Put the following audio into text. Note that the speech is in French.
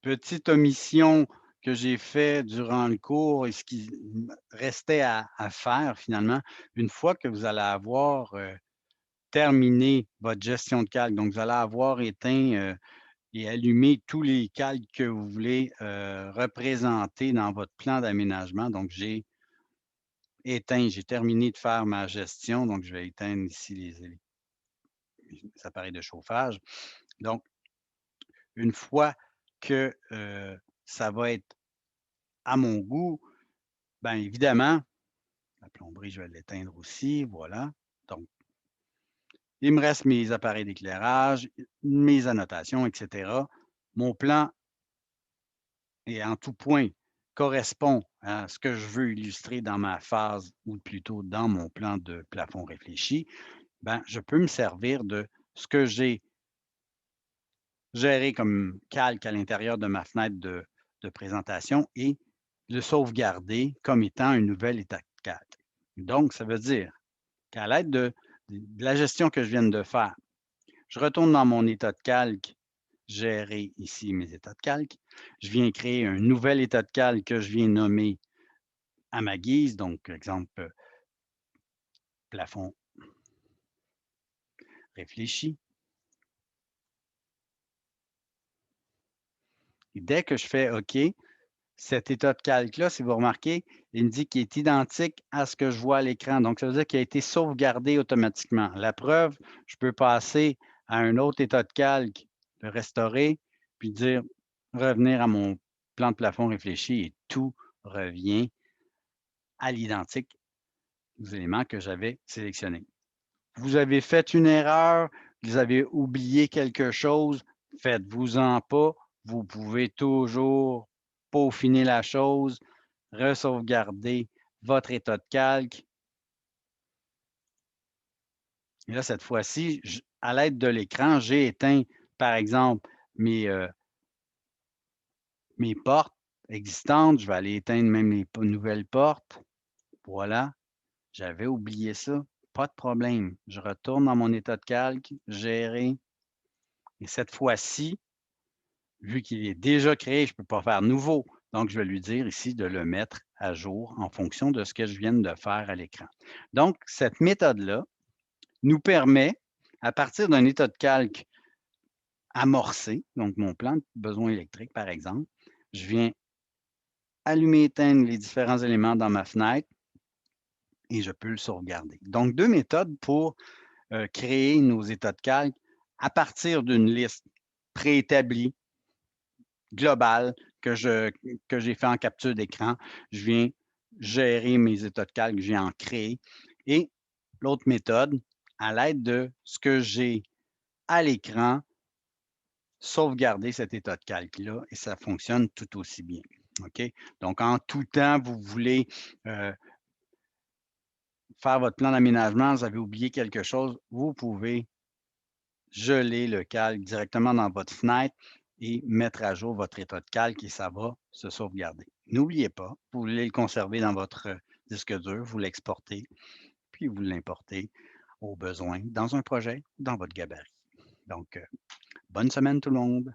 petite omission que j'ai fait durant le cours et ce qui me restait à faire finalement, une fois que vous allez avoir, terminé votre gestion de calque, donc vous allez avoir éteint, et allumé tous les calques que vous voulez, représenter dans votre plan d'aménagement. Donc j'ai terminé de faire ma gestion, donc je vais éteindre ici les appareils de chauffage. Donc une fois que, ça va être à mon goût, bien évidemment, la plomberie, je vais l'éteindre aussi, voilà. Donc, il me reste mes appareils d'éclairage, mes annotations, et cetera. Mon plan et en tout point correspond à ce que je veux illustrer dans ma phase ou plutôt dans mon plan de plafond réfléchi, ben, je peux me servir de ce que j'ai géré comme calque à l'intérieur de ma fenêtre de présentation et le sauvegarder comme étant un nouvel état de calque. Donc, ça veut dire qu'à l'aide de la gestion que je viens de faire, je retourne dans mon état de calque, gérer ici mes états de calque. Je viens créer un nouvel état de calque que je viens nommer à ma guise, donc exemple, plafond réfléchi. Et dès que je fais OK, cet état de calque-là, si vous remarquez, il me dit qu'il est identique à ce que je vois à l'écran. Donc, ça veut dire qu'il a été sauvegardé automatiquement. La preuve, je peux passer à un autre état de calque, le restaurer, puis dire revenir à mon plan de plafond réfléchi et tout revient à l'identique aux éléments que j'avais sélectionnés. Vous avez fait une erreur, vous avez oublié quelque chose, faites-vous-en pas. Vous pouvez toujours peaufiner la chose, resauvegarder votre état de calque. Et là, cette fois-ci, à l'aide de l'écran, j'ai éteint, par exemple, mes, mes portes existantes. Je vais aller éteindre même les nouvelles portes. Voilà, j'avais oublié ça. Pas de problème. Je retourne dans mon état de calque, gérer. Et cette fois-ci, vu qu'il est déjà créé, je ne peux pas faire nouveau. Donc, je vais lui dire ici de le mettre à jour en fonction de ce que je viens de faire à l'écran. Donc, cette méthode-là nous permet, à partir d'un état de calque amorcé, donc mon plan de besoin électrique, par exemple, je viens allumer, éteindre les différents éléments dans ma fenêtre et je peux le sauvegarder. Donc, deux méthodes pour créer nos états de calque à partir d'une liste préétablie global que j'ai fait en capture d'écran. Je viens gérer mes états de calque, je viens en créer et l'autre méthode, à l'aide de ce que j'ai à l'écran, sauvegarder cet état de calque-là et ça fonctionne tout aussi bien. OK? Donc, en tout temps, vous voulez, heu, faire votre plan d'aménagement, vous avez oublié quelque chose, vous pouvez geler le calque directement dans votre fenêtre et mettre à jour votre état de calque et ça va se sauvegarder. N'oubliez pas, vous voulez le conserver dans votre disque dur, vous l'exportez, puis vous l'importez au besoin dans un projet, dans votre gabarit. Donc, bonne semaine tout le monde.